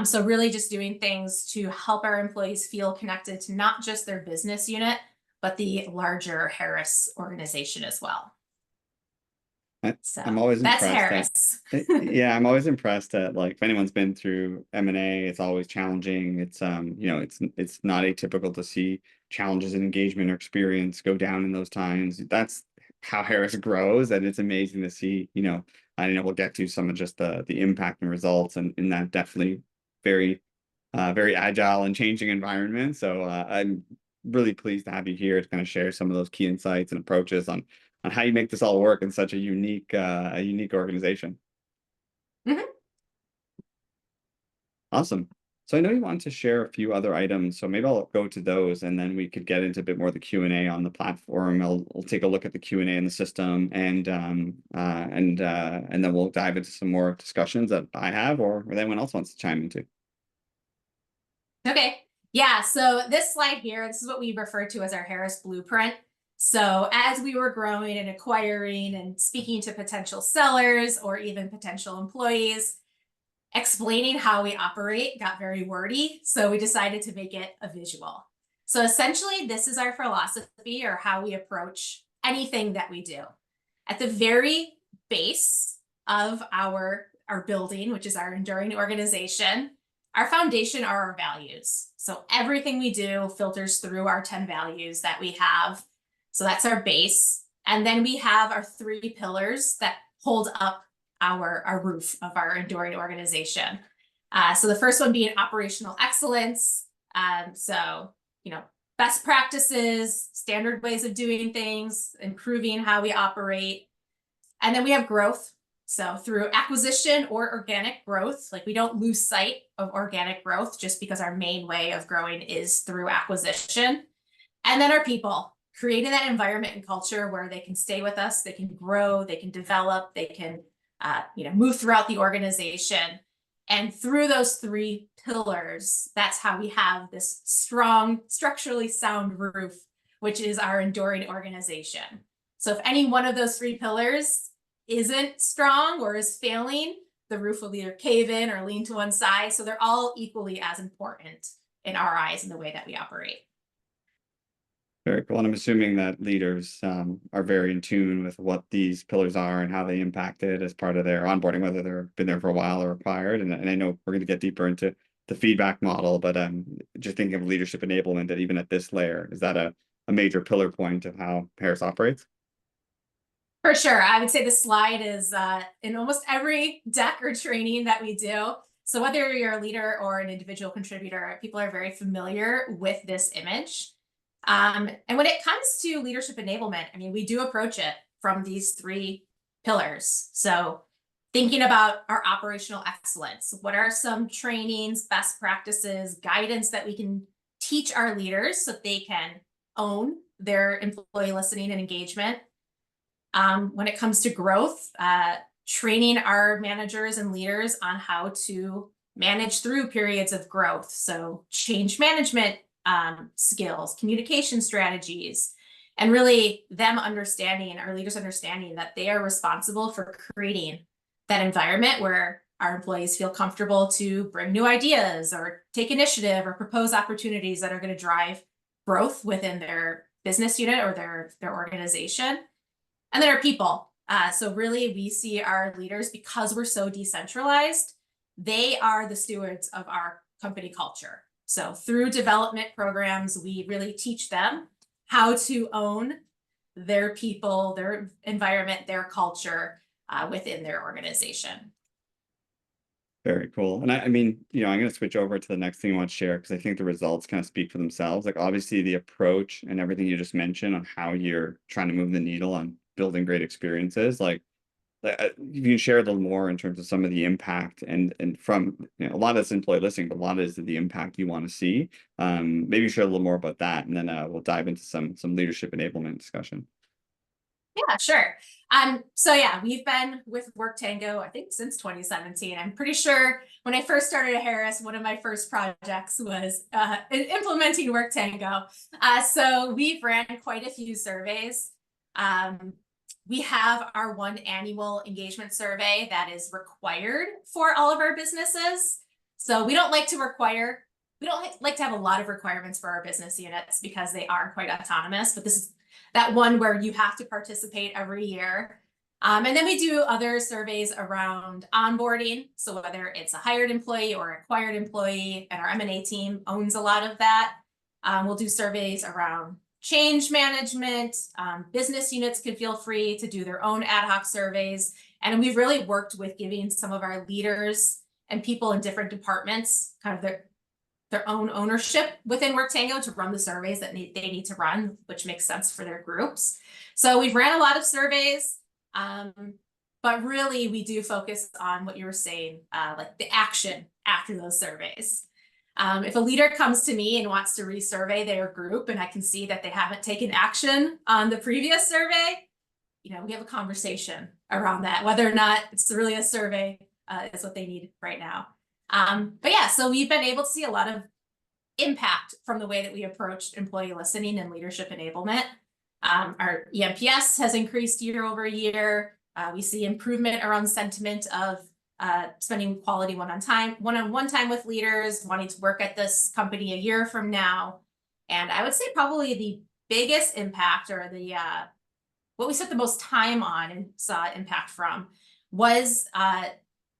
So really just doing things to help our employees feel connected to not just their business unit, but the larger Harris organization as well. So I'm always that's impressed Harris. yeah, I'm always impressed at, like, if anyone's been through M&A, it's always challenging. It's you know, it's not atypical to see challenges in engagement or experience go down in those times. That's how Harris grows, and it's amazing to see, you know. I know we'll get to some of just the impact and results, and in that definitely very very agile and changing environment. So I'm really pleased to have you here to kind of share some of those key insights and approaches on how you make this all work in such a unique organization. Mhm. Awesome. So I know you wanted to share a few other items, so maybe I'll go to those, and then we could get into a bit more of the Q&A on the platform. I'll take a look at the Q&A in the system, and then we'll dive into some more discussions that I have, or anyone else wants to chime into. Okay. Yeah. So this slide here, this is what we refer to as our Harris blueprint. So as we were growing and acquiring and speaking to potential sellers or even potential employees, explaining how we operate got very wordy. So we decided to make it a visual. So essentially, this is our philosophy, or how we approach anything that we do. At the very base of our building, which is our enduring organization, our foundation are our values. So everything we do filters through our 10 values that we have. So that's our base. And then we have our 3 pillars that hold up our roof of our enduring organization. So the first one being operational excellence. So, best practices, standard ways of doing things, improving how we operate. And then we have growth. So through acquisition or organic growth, like we don't lose sight of organic growth just because our main way of growing is through acquisition. And then our people, creating that environment and culture where they can stay with us, they can grow, they can develop, they can move throughout the organization. And through those 3 pillars, that's how we have this strong, structurally sound roof, which is our enduring organization. So if any one of those 3 pillars isn't strong or is failing, the roof will either cave in or lean to one side. So they're all equally as important in our eyes in the way that we operate. Very cool. And I'm assuming that leaders are very in tune with what these pillars are and how they impact it as part of their onboarding, whether they've been there for a while or acquired. And I know we're going to get deeper into the feedback model, but just thinking of leadership enablement, that even at this layer, is that a major pillar point of how Harris operates? For sure. I would say the slide is in almost every deck or training that we do. So whether you're a leader or an individual contributor, people are very familiar with this image. And when it comes to leadership enablement, I mean, we do approach it from these 3 pillars. So thinking about our operational excellence, what are some trainings, best practices, guidance that we can teach our leaders so they can own their employee listening and engagement? When it comes to growth, training our managers and leaders on how to manage through periods of growth. So change management skills, communication strategies, and really them understanding, our leaders understanding that they are responsible for creating that environment where our employees feel comfortable to bring new ideas or take initiative or propose opportunities that are going to drive growth within their business unit or their organization. And then our people. So really we see our leaders, because we're so decentralized, they are the stewards of our company culture. So through development programs, we really teach them how to own their people, their environment, their culture within their organization. Very cool. And I mean, I'm going to switch over to the next thing I want to share, because I think the results kind of speak for themselves. Like obviously the approach and everything you just mentioned on how you're trying to move the needle on building great experiences, like if you can share a little more in terms of some of the impact and from a lot of it's employee listening, but a lot is the impact you want to see. Maybe share a little more about that, and then we'll dive into some leadership enablement discussion. Yeah, sure. So yeah, we've been with WorkTango, I think, since 2017. I'm pretty sure when I first started at Harris, one of my first projects was implementing WorkTango. So we've ran quite a few surveys. We have our one annual engagement survey that is required for all of our businesses. So we don't like to have a lot of requirements for our business units because they are quite autonomous, but this is that one where you have to participate every year. And then we do other surveys around onboarding. So whether it's a hired employee or acquired employee, and our M&A team owns a lot of that. We'll do surveys around change management. Business units can feel free to do their own ad hoc surveys. And we've really worked with giving some of our leaders and people in different departments kind of their own ownership within WorkTango to run the surveys that they need to run, which makes sense for their groups. So we've ran a lot of surveys, but really we do focus on what you were saying, like the action after those surveys. If a leader comes to me and wants to resurvey their group and I can see that they haven't taken action on the previous survey, we have a conversation around that, whether or not it's really a survey is what they need right now. But yeah, so we've been able to see a lot of impact from the way that we approached employee listening and leadership enablement. Our ENPS has increased year over year. We see improvement around sentiment of spending quality one-on-one time with leaders, wanting to work at this company a year from now. And I would say probably the biggest impact, or the what we spent the most time on and saw impact from, was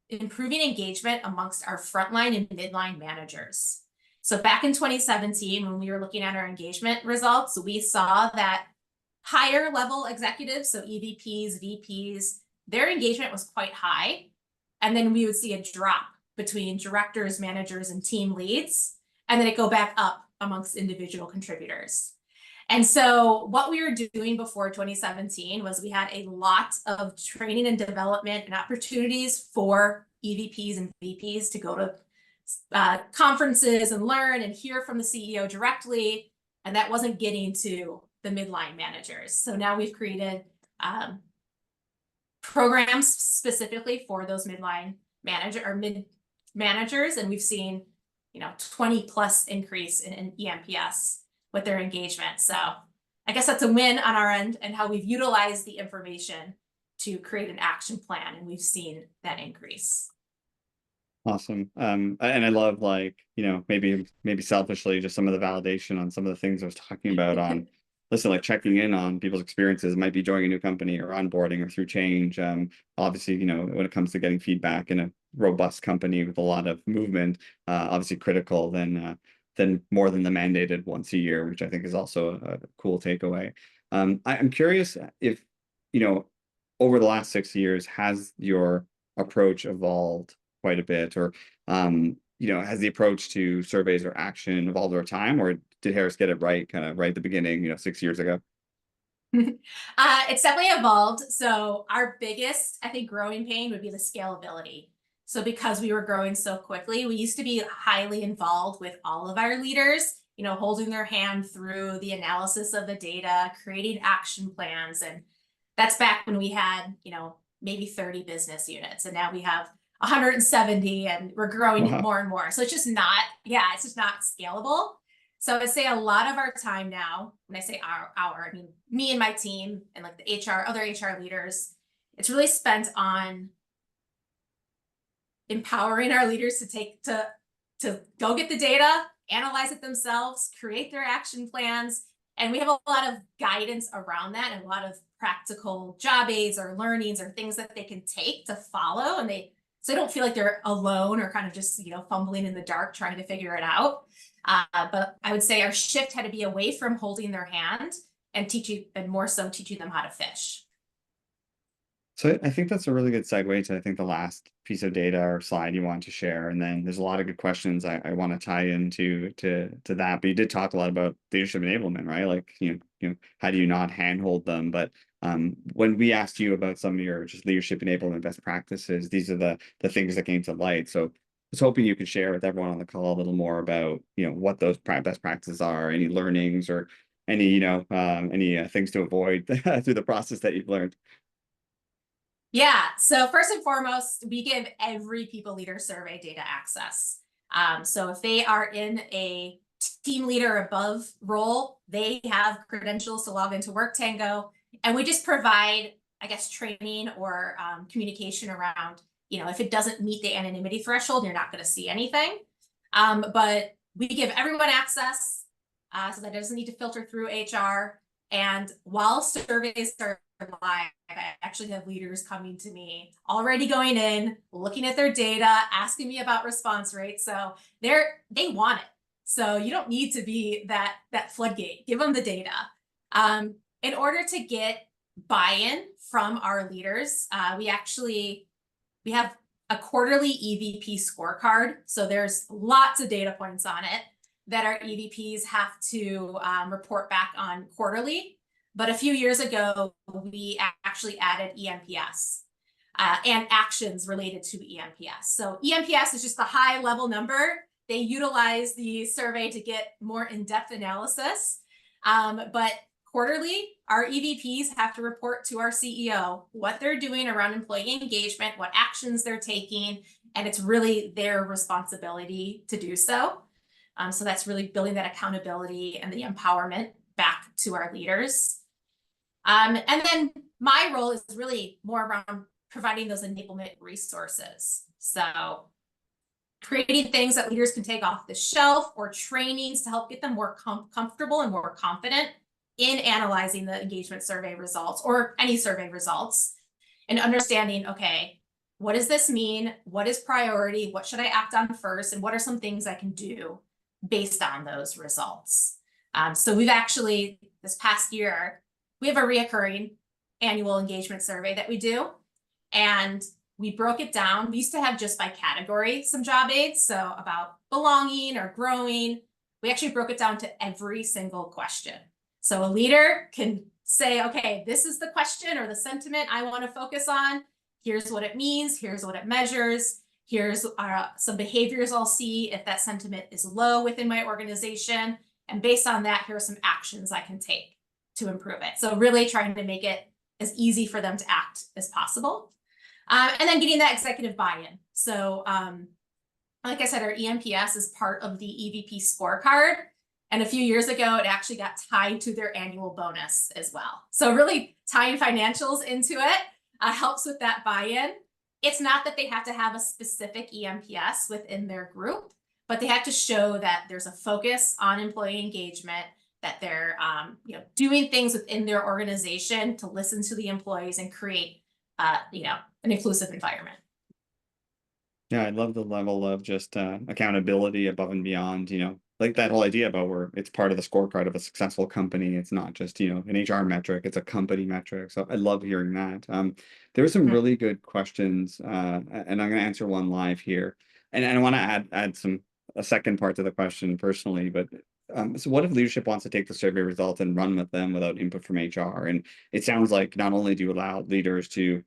improving engagement amongst our frontline and midline managers. So back in 2017, when we were looking at our engagement results, we saw that higher level executives, so EVPs, VPs, their engagement was quite high. And then we would see a drop between directors, managers, and team leads, and then it go back up amongst individual contributors. And so what we were doing before 2017 was we had a lot of training and development and opportunities for EVPs and VPs to go to conferences and learn and hear from the CEO directly. And that wasn't getting to the midline managers. So now we've created programs specifically for those midline mid managers. And we've seen, 20+ increase in EMPS with their engagement. So I guess that's a win on our end, and how we've utilized the information to create an action plan. And we've seen that increase. Awesome. And I love, like, maybe selfishly, just some of the validation on some of the things I was talking about on, listen, like checking in on people's experiences. It might be joining a new company or onboarding or through change. Obviously, when it comes to getting feedback in a robust company with a lot of movement, obviously critical than more than the mandated once a year, which I think is also a cool takeaway. I'm curious if, over the last 6 years, has your approach evolved quite a bit, or has the approach to surveys or action evolved over time, or did Harris get it right kind of right at the beginning, 6 years ago? It's definitely evolved. So our biggest, I think, growing pain would be the scalability. So because we were growing so quickly, we used to be highly involved with all of our leaders, holding their hand through the analysis of the data, creating action plans. And that's back when we had, maybe 30 business units. And now we have 170, and we're growing more and more. So it's just not scalable. So I say a lot of our time now, when I say I mean me and my team and like the other HR leaders, it's really spent on empowering our leaders to go get the data, analyze it themselves, create their action plans. And we have a lot of guidance around that, and a lot of practical job aids or learnings or things that they can take to follow. And so they don't feel like they're alone or kind of just, fumbling in the dark trying to figure it out. But I would say our shift had to be away from holding their hand and more so teaching them how to fish. So I think that's a really good segue to, I think, the last piece of data or slide you want to share. And then there's a lot of good questions I want to tie into to that. But you did talk a lot about leadership enablement, right? Like, how do you not handhold them? But when we asked you about some of your just leadership enablement best practices, these are the things that came to light. So I was hoping you could share with everyone on the call a little more about, what those best practices are, any learnings, or any, any things to avoid through the process that you've learned. Yeah. So first and foremost, we give every people leader survey data access. So if they are in a team leader above role, they have credentials to log into WorkTango, and we just provide, I guess, training or communication around, if it doesn't meet the anonymity threshold, you're not going to see anything. But we give everyone access, so that doesn't need to filter through HR. And while surveys are live, I actually have leaders coming to me already going in, looking at their data, asking me about response rates. So they want it. So you don't need to be that floodgate. Give them the data. In order to get buy-in from our leaders, we have a quarterly EVP scorecard. So there's lots of data points on it that our EVPs have to report back on quarterly. But a few years ago, we actually added EMPS and actions related to EMPS. So EMPS is just the high level number. They utilize the survey to get more in-depth analysis. But quarterly, our EVPs have to report to our CEO what they're doing around employee engagement, what actions they're taking, and it's really their responsibility to do so. So that's really building that accountability and the empowerment back to our leaders. And then my role is really more around providing those enablement resources. So creating things that leaders can take off the shelf, or trainings to help get them more comfortable and more confident in analyzing the engagement survey results or any survey results, and understanding, okay, what does this mean? What is priority? What should I act on first? And what are some things I can do based on those results? So we've actually, this past year, we have a reoccurring annual engagement survey that we do. And we broke it down. We used to have just by category some job aids, so about belonging or growing. We actually broke it down to every single question. So a leader can say, okay, this is the question or the sentiment I want to focus on. Here's what it means. Here's what it measures. Here's some behaviors I'll see if that sentiment is low within my organization. And based on that, here are some actions I can take to improve it. So really trying to make it as easy for them to act as possible. And then getting that executive buy-in. So like I said, our EMPS is part of the EVP scorecard. And a few years ago, it actually got tied to their annual bonus as well. So really tying financials into it helps with that buy-in. It's not that they have to have a specific EMPS within their group, but they have to show that there's a focus on employee engagement, that they're doing things within their organization to listen to the employees and create an inclusive environment. Yeah, I love the level of just accountability above and beyond, like that whole idea about where it's part of the scorecard of a successful company. It's not just, an HR metric, it's a company metric. So I love hearing that. There were some really good questions, and I'm going to answer one live here. And I want to add a second part to the question personally, but so what if leadership wants to take the survey results and run with them without input from HR? And it sounds like not only do you allow leaders to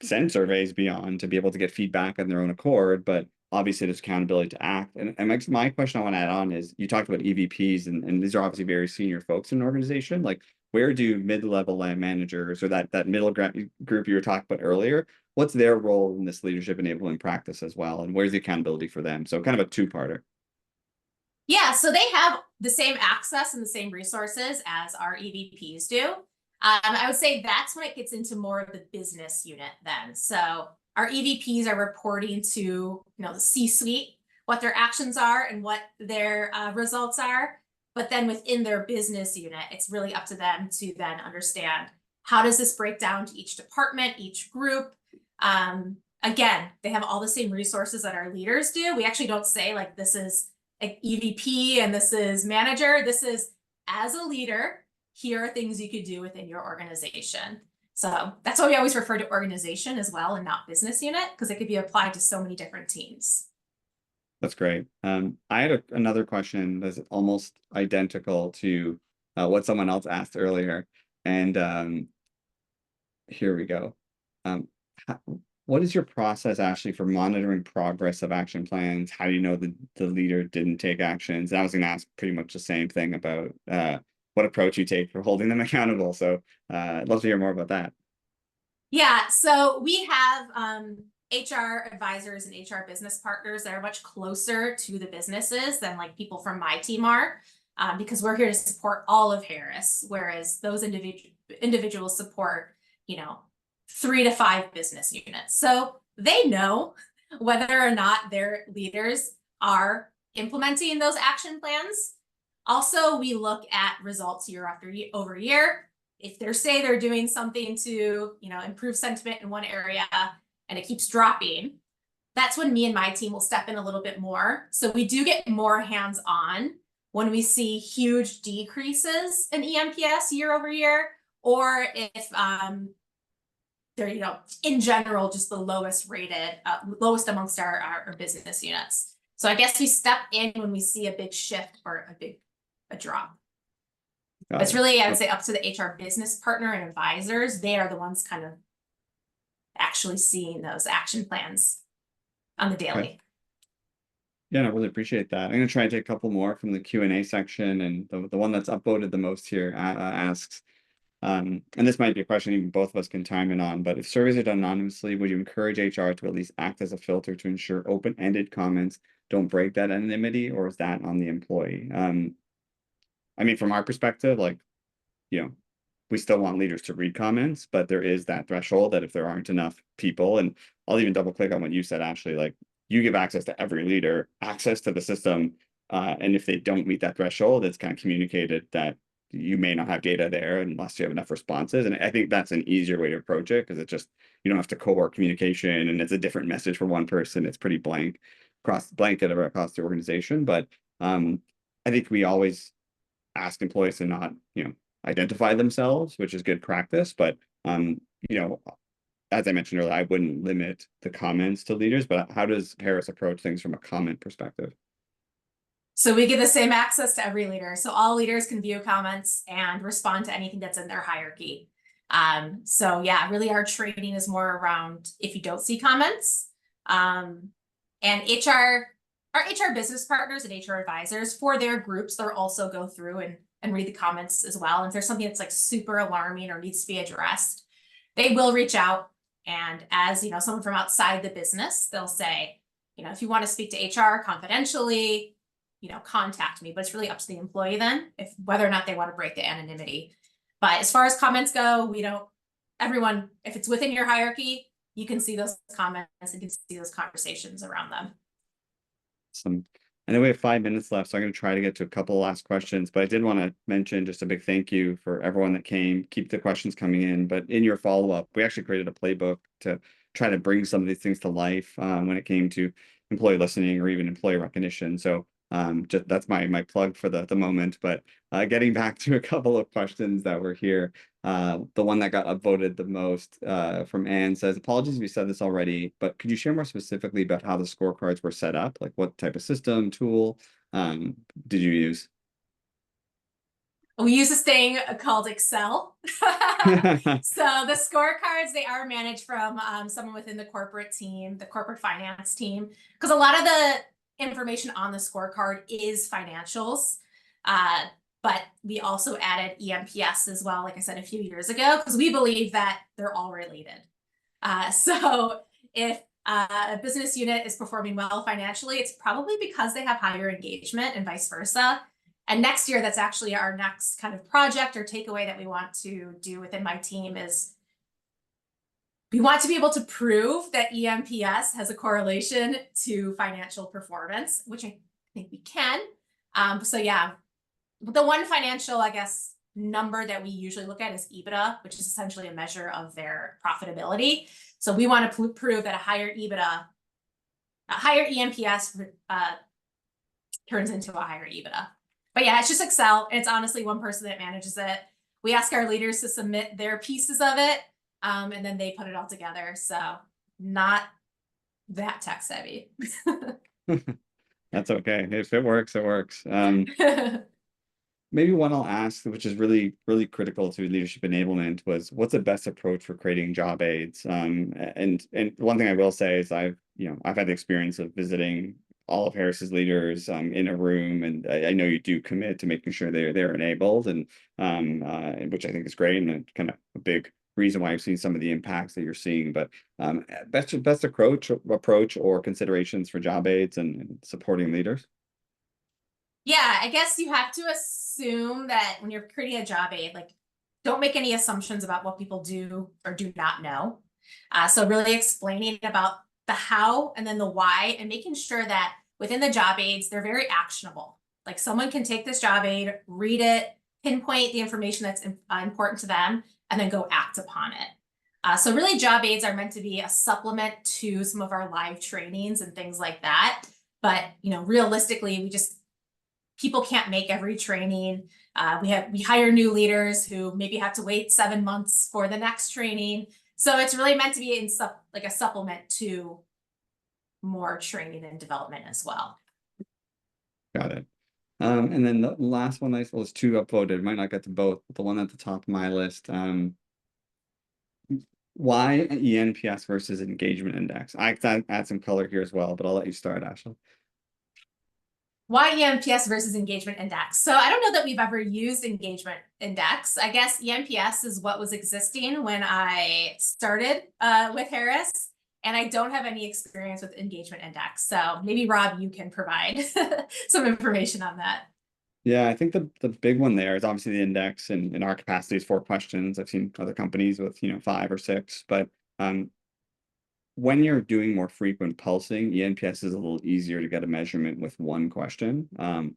send surveys beyond to be able to get feedback on their own accord, but obviously there's accountability to act. And my question I want to add on is, you talked about EVPs, and these are obviously very senior folks in an organization. Like, where do mid-level managers or that middle group you were talking about earlier, what's their role in this leadership enabling practice as well? And where's the accountability for them? So kind of a two-parter. Yeah, so they have the same access and the same resources as our EVPs do. I would say that's when it gets into more of the business unit then. So our EVPs are reporting to the C-suite, what their actions are and what their results are. But then within their business unit, it's really up to them to then understand, how does this break down to each department, each group? Again, they have all the same resources that our leaders do. We actually don't say like, this is an EVP and this is manager. This is, as a leader, here are things you could do within your organization. So that's why we always refer to organization as well and not business unit, because it could be applied to so many different teams. That's great. I had another question that's almost identical to what someone else asked earlier. And here we go. What is your process, Ashley, for monitoring progress of action plans? How do you know the leader didn't take actions? And I was going to ask pretty much the same thing about what approach you take for holding them accountable. So I'd love to hear more about that. Yeah, so we have HR advisors and HR business partners that are much closer to the businesses than like people from my team are, because we're here to support all of Harris, whereas those individuals support, 3 to 5 business units. So they know whether or not their leaders are implementing those action plans. Also, we look at results year after year over year. If they're doing something to, improve sentiment in one area and it keeps dropping, that's when me and my team will step in a little bit more. So we do get more hands-on when we see huge decreases in EMPS year over year, or if they're, in general, just the lowest rated, lowest amongst our business units. So I guess we step in when we see a big shift or a drop. But it's really, I would say, up to the HR business partner and advisors. They are the ones kind of actually seeing those action plans on the daily. Okay. Yeah, I really appreciate that. I'm going to try and take a couple more from the Q&A section, and the one that's upvoted the most here asks, and this might be a question even both of us can chime in on, but if surveys are done anonymously, would you encourage HR to at least act as a filter to ensure open-ended comments don't break that anonymity, or is that on the employee? I mean, from our perspective, like, we still want leaders to read comments, but there is that threshold that if there aren't enough people, and I'll even double click on what you said, Ashley, like, you give access to every leader, access to the system, and if they don't meet that threshold, it's kind of communicated that you may not have data there unless you have enough responses. And I think that's an easier way to approach it, because it just, you don't have to cohort communication, and it's a different message for one person. It's pretty blanket across the organization. But I think we always ask employees to not, identify themselves, which is good practice. But you know, as I mentioned earlier, I wouldn't limit the comments to leaders, but how does Harris approach things from a comment perspective? So we give the same access to every leader. So all leaders can view comments and respond to anything that's in their hierarchy. So yeah, really our training is more around if you don't see comments. And our HR business partners and HR advisors for their groups, they'll also go through and read the comments as well. And if there's something that's like super alarming or needs to be addressed, they will reach out. And as you know, someone from outside the business, they'll say, you know, if you want to speak to HR confidentially, you know, contact me. But it's really up to the employee then, if whether or not they want to break the anonymity. But as far as comments go, we don't, everyone, if it's within your hierarchy, you can see those comments and you can see those conversations around them. I know we have 5 minutes left, so I'm going to try to get to a couple last questions, but I did want to mention just a big thank you for everyone that came. Keep the questions coming in, but in your follow-up, we actually created a playbook to try to bring some of these things to life when it came to employee listening or even employee recognition. So just that's my plug for the moment. But getting back to a couple of questions that were here, the one that got upvoted the most from Anne says, apologies if you said this already, but could you share more specifically about how the scorecards were set up? Like what type of system, tool did you use? We use this thing called Excel. So the scorecards, they are managed from someone within the corporate team, the corporate finance team, because a lot of the information on the scorecard is financials. But we also added EMPS as well, like I said, a few years ago, because we believe that they're all related. So if a business unit is performing well financially, it's probably because they have higher engagement and vice versa. And next year, that's actually our next kind of project or takeaway that we want to do within my team is we want to be able to prove that EMPS has a correlation to financial performance, which I think we can. So yeah, the one financial, I guess, number that we usually look at is EBITDA, which is essentially a measure of their profitability. So we want to prove that a higher EBITDA, a higher EMPS turns into a higher EBITDA. But yeah, it's just Excel. It's honestly one person that manages it. We ask our leaders to submit their pieces of it, and then they put it all together. So not that tech savvy. That's okay. If it works, it works. Maybe one I'll ask, which is really, really critical to leadership enablement, was what's the best approach for creating job aids? And one thing I will say is I've had the experience of visiting all of Harris's leaders in a room, and I know you do commit to making sure they're enabled, and which I think is great, and kind of a big reason why I've seen some of the impacts that you're seeing. But best approach or considerations for job aids and supporting leaders. Yeah, I guess you have to assume that when you're creating a job aid, like don't make any assumptions about what people do or do not know. So really explaining about the how and then the why, and making sure that within the job aids, they're very actionable. Like someone can take this job aid, read it, pinpoint the information that's important to them, and then go act upon it. So really job aids are meant to be a supplement to some of our live trainings and things like that. But, realistically, people can't make every training. We hire new leaders who maybe have to wait 7 months for the next training. So it's really meant to be like a supplement to more training and development as well. Got it. And then the last one was 2 upvoted. Might not get to both, but the one at the top of my list. Why ENPS versus engagement index? I can add some color here as well, but I'll let you start, Ashley. Why ENPS versus engagement index? So I don't know that we've ever used engagement index. I guess ENPS is what was existing when I started with Harris, and I don't have any experience with engagement index. So maybe Rob, you can provide some information on that. Yeah, I think the big one there is obviously the index, and in our capacity is 4 questions. I've seen other companies with 5 or 6, but when you're doing more frequent pulsing, ENPS is a little easier to get a measurement with 1 question.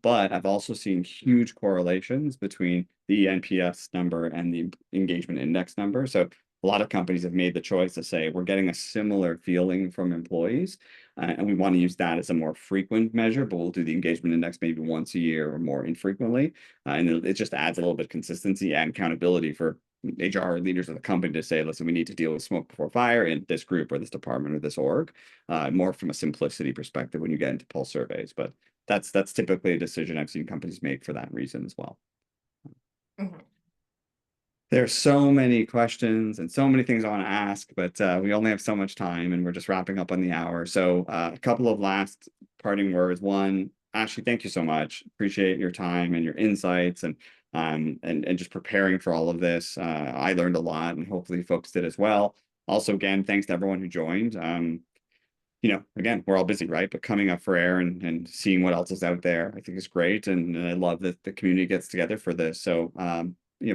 But I've also seen huge correlations between the ENPS number and the engagement index number. So a lot of companies have made the choice to say we're getting a similar feeling from employees. And we want to use that as a more frequent measure, but we'll do the engagement index maybe once a year or more infrequently. And it just adds a little bit of consistency and accountability for HR leaders of the company to say, listen, we need to deal with smoke before fire in this group or this department or this org, more from a simplicity perspective when you get into pulse surveys. But that's typically a decision I've seen companies make for that reason as well. Mhm. There's so many questions and so many things I want to ask, but we only have so much time and we're just wrapping up on the hour. So a couple of last parting words. One, Ashley, thank you so much. Appreciate your time and your insights and just preparing for all of this. I learned a lot and hopefully folks did as well. Also, again, thanks to everyone who joined. Again, we're all busy, right? But coming up for air and seeing what else is out there, I think is great. And I love that the community gets together for this. So,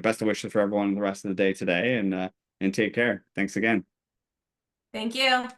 best of wishes for everyone the rest of the day today and take care. Thanks again. Thank you.